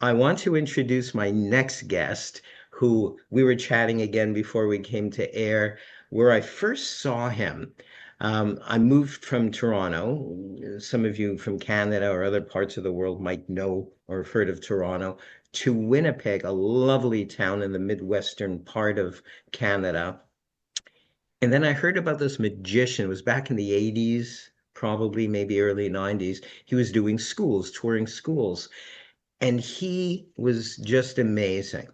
I want to introduce my next guest, who we were chatting again before we came to air, where I first saw him. I moved from Toronto. Some of you from Canada or other parts of the world might know or have heard of Toronto, to Winnipeg, a lovely town in the Midwestern part of Canada. And then I heard about this magician. It was back in the 80s, probably maybe early 90s. He was doing schools, touring schools. And he was just amazing.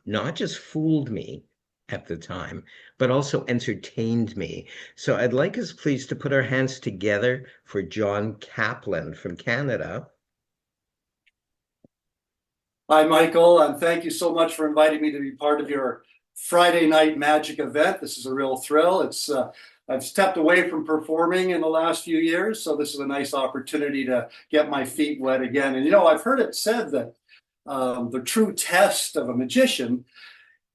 Not just fooled me at the time, but also entertained me. So I'd like us, please, to put our hands together for John Kaplan from Canada. Hi, Michael, and thank you so much for inviting me to be part of your Friday night magic event. This is a real thrill. I've stepped away from performing in the last few years, so this is a nice opportunity to get my feet wet again. And I've heard it said that the true test of a magician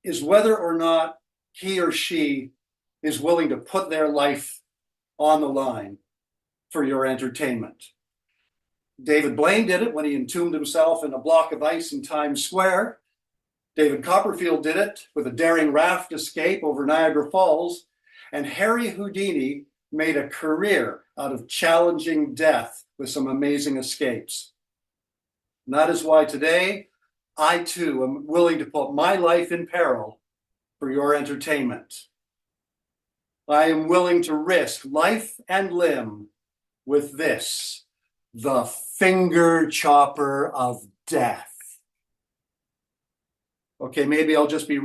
is whether or not he or she is willing to put their life on the line for your entertainment. David Blaine did it when he entombed himself in a block of ice in Times Square. David Copperfield did it with a daring raft escape over Niagara Falls. And Harry Houdini made a career out of challenging death with some amazing escapes. And that is why today, I too am willing to put my life in peril for your entertainment. I am willing to risk life and limb with this, the Finger Chopper of Death. Okay, maybe I'll just be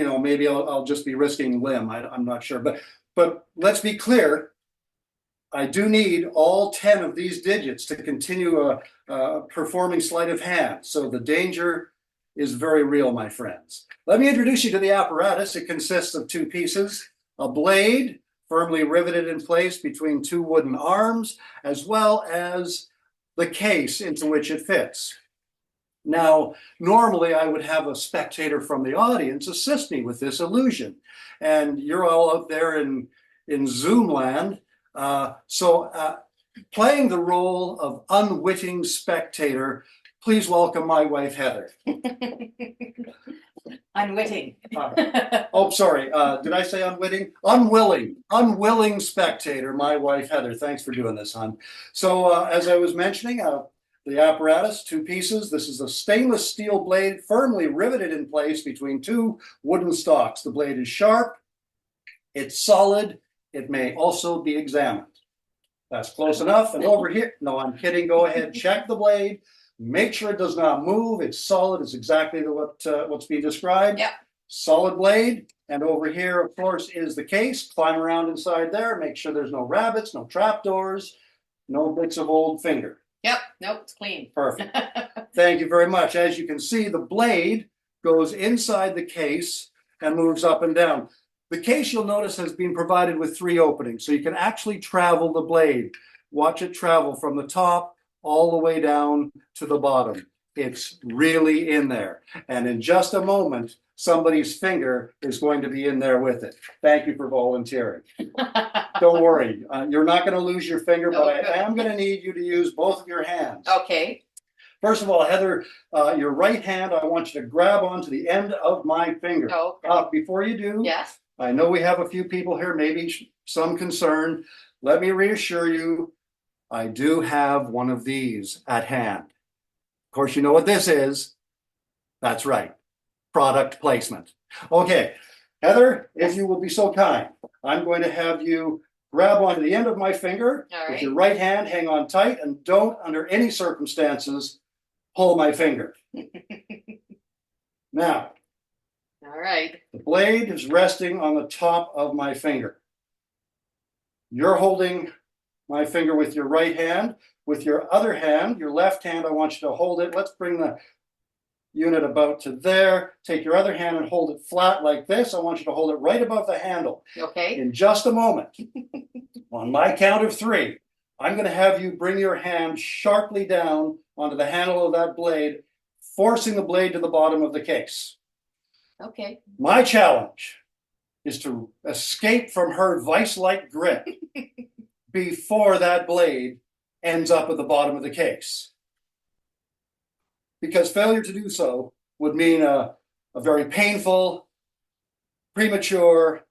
I'll just be risking limb. I'm not sure, but let's be clear. I do need all 10 of these digits to continue performing sleight of hand. So the danger is very real, my friends. Let me introduce you to the apparatus. It consists of two pieces: a blade firmly riveted in place between two wooden arms, as well as the case into which it fits. Now, normally I would have a spectator from the audience assist me with this illusion, and you're all out there in Zoom land. Playing the role of unwitting spectator, please welcome my wife, Heather. Unwitting. Sorry. Did I say unwitting? Unwilling spectator, my wife, Heather. Thanks for doing this, hon. So as I was mentioning, the apparatus, two pieces. This is a stainless steel blade firmly riveted in place between two wooden stalks. The blade is sharp. It's solid. It may also be examined. That's close enough. And over here, no, I'm kidding. Go ahead, check the blade. Make sure it does not move. It's solid. It's exactly what's being described. Yep. Solid blade. And over here, of course, is the case. Climb around inside there. Make sure there's no rabbits, no trapdoors, no bits of old finger. Yep. Nope. It's clean. Perfect. Thank you very much. As you can see, the blade goes inside the case and moves up and down. The case, you'll notice, has been provided with 3 openings, so you can actually travel the blade. Watch it travel from the top all the way down to the bottom. It's really in there. And in just a moment, somebody's finger is going to be in there with it. Thank you for volunteering. Don't worry. You're not going to lose your finger, but I am going to need you to use both of your hands. Okay. First of all, Heather, your right hand, I want you to grab onto the end of my finger. Okay. Before you do, yes. I know we have a few people here, maybe some concern. Let me reassure you, I do have one of these at hand. Of course, you know what this is. That's right. Product placement. Okay, Heather, if you will be so kind, I'm going to have you grab onto the end of my finger. All right. With your right hand, hang on tight, and don't, under any circumstances, pull my finger. Now, all right. the blade is resting on the top of my finger. You're holding my finger with your right hand. With your other hand, your left hand, I want you to hold it. Let's bring the unit about to there. Take your other hand and hold it flat like this. I want you to hold it right above the handle. Okay. In just a moment, on my count of 3, I'm going to have you bring your hand sharply down onto the handle of that blade, forcing the blade to the bottom of the case. Okay. My challenge is to escape from her vice-like grip before that blade ends up at the bottom of the case. because failure to do so would mean a very painful, premature,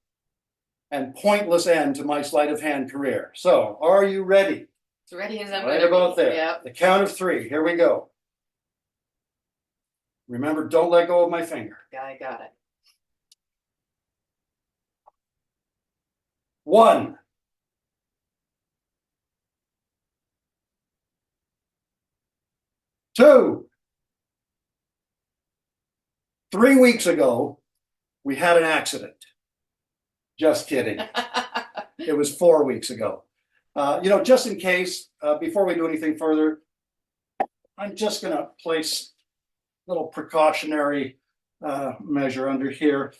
and pointless end to my sleight of hand career. So, are you ready? As ready as I'm Right gonna about be. there. Yep. The count of 3. Here we go. Remember, don't let go of my finger. I got it. 1, 2. 3 weeks ago, we had an accident. Just kidding. It was 4 weeks ago. Just in case, before we do anything further, I'm just going to place a little precautionary measure under here.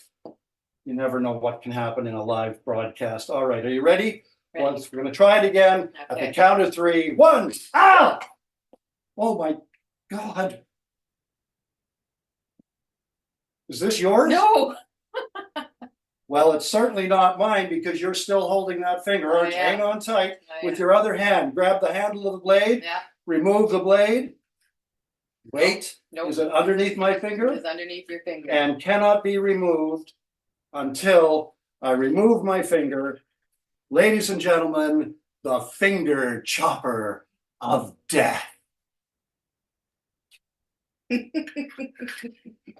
You never know what can happen in a live broadcast. All right, are you ready? Ready. Once we're going to try it again at the Okay. count of 3. 1. Ah! Oh my God. Is this yours? No. Well, it's certainly not mine because you're still holding that finger. Aren't you? Yeah. Hang on tight. Oh, With yeah. your other hand, grab the handle of the blade, Yeah. remove the blade. Wait. Nope. Is it underneath my finger? It's underneath your finger. And cannot be removed until I remove my finger. Ladies and gentlemen, the finger chopper of death.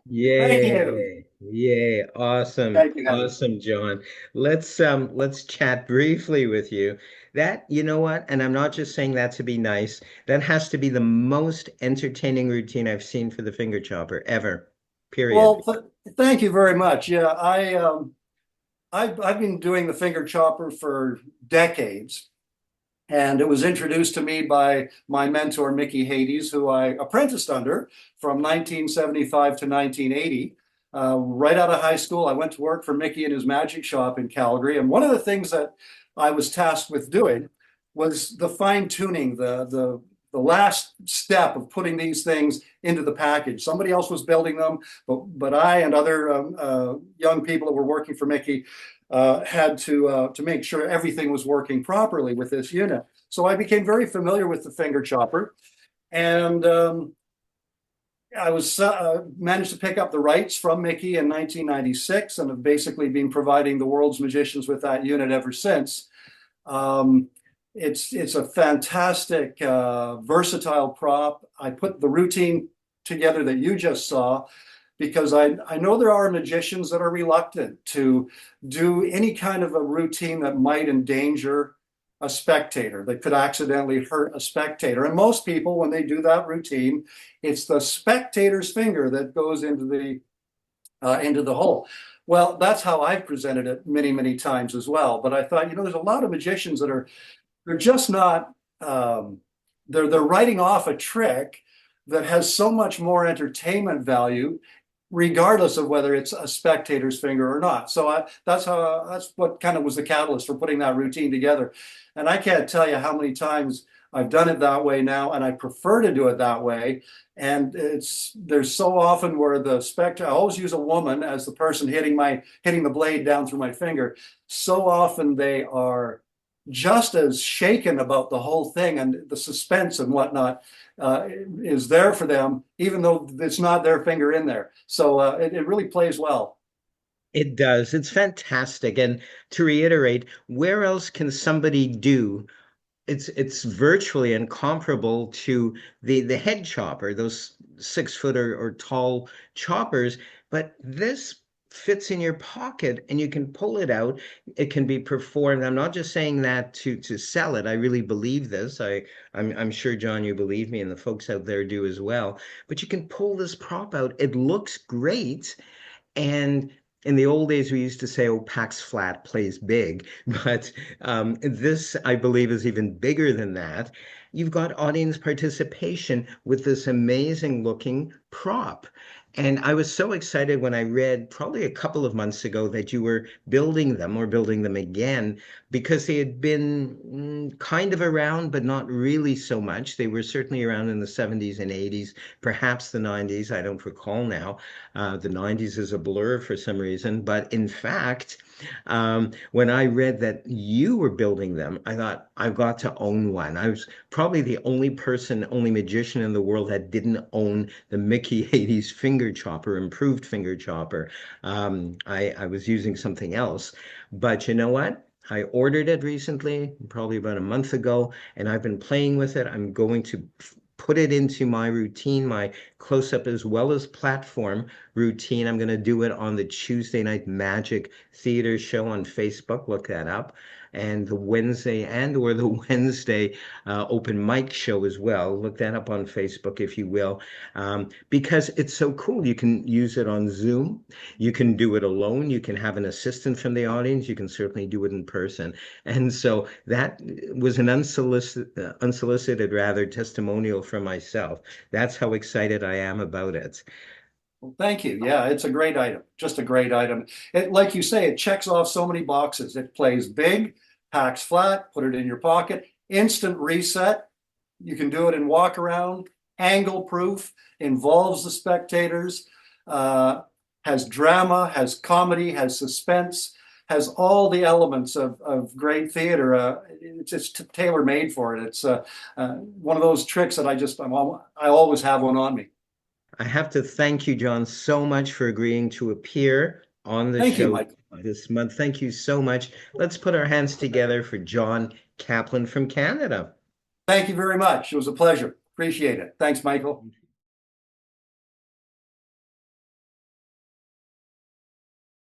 Yay. Yay. Awesome. Thank you, Heather. Awesome, John. Let's chat briefly with you. That, you know what? And I'm not just saying that to be nice. That has to be the most entertaining routine I've seen for the finger chopper ever. Period. Well, thank you very much. Yeah, I've been doing the finger chopper for decades, and it was introduced to me by my mentor, Micky, who I apprenticed under from 1975 to 1980. Right out of high school, I went to work for Micky in his magic shop in Calgary. And one of the things that I was tasked with doing was the fine tuning, the last step of putting these things into the package. Somebody else was building them, but I and other young people that were working for Micky had to make sure everything was working properly with this unit. So I became very familiar with the finger chopper, and I was managed to pick up the rights from Micky in 1996, and have basically been providing the world's magicians with that unit ever since. It's a fantastic, versatile prop. I put the routine together that you just saw because I know there are magicians that are reluctant to do any kind of a routine that might endanger a spectator, that could accidentally hurt a spectator. And most people, when they do that routine, it's the spectator's finger that goes into the hole. Well, that's how I've presented it many, many times as well. But I thought, there's a lot of magicians that they're just not, they're writing off a trick that has so much more entertainment value, regardless of whether it's a spectator's finger or not. So that's what kind of was the catalyst for putting that routine together. And I can't tell you how many times I've done it that way now, and I prefer to do it that way. And there's so often where the spectator, I always use a woman as the person hitting the blade down through my finger. So often they are just as shaken about the whole thing, and the suspense and whatnot is there for them, even though it's not their finger in there. So it really plays well. It does. It's fantastic. And to reiterate, where else can somebody do it's virtually incomparable to the head chopper, those 6 foot or tall choppers, but this fits in your pocket and you can pull it out. It can be performed. I'm not just saying that to sell it. I really believe this. I'm sure, John, you believe me, and the folks out there do as well. But you can pull this prop out. It looks great. And in the old days, we used to say, oh, packs flat, plays big. But this, I believe, is even bigger than that. You've got audience participation with this amazing looking prop. And I was so excited when I read probably a couple of months ago that you were building them or building them again because they had been kind of around, but not really so much. They were certainly around in the 70s and 80s, perhaps the 90s. I don't recall now. The 90s is a blur for some reason. But in fact, When I read that you were building them, I thought, I've got to own one. I was probably the only person, only magician in the world that didn't own the Mickey 80s finger chopper, improved finger chopper. I was using something else. But you know what? I ordered it recently, probably about a month ago, and I've been playing with it. I'm going to put it into my routine, my close-up as well as platform routine. I'm going to do it on the Tuesday Night Magic Theater show on Facebook. Look that up. And the Wednesday and or the Wednesday open mic show as well. Look that up on Facebook if you will, because it's so cool. You can use it on Zoom. You can do it alone. You can have an assistant from the audience. You can certainly do it in person. And so that was an unsolicited rather testimonial from myself. That's how excited I am about it. Well, thank you. Yeah, it's a great item. Just a great item. Like you say, it checks off so many boxes. It plays big, packs flat, put it in your pocket, instant reset. You can do it in walk around, angle proof, involves the spectators, has drama, has comedy, has suspense, has all the elements of great theater. It's tailor made for it. It's one of those tricks that I always have one on me. I have to thank you, John, so much for agreeing to appear on the Thank you, show Michael. this month. Thank you so much. Let's put our hands together for John Kaplan from Canada. Thank you very much. It was a pleasure. Appreciate it. Thanks, Michael.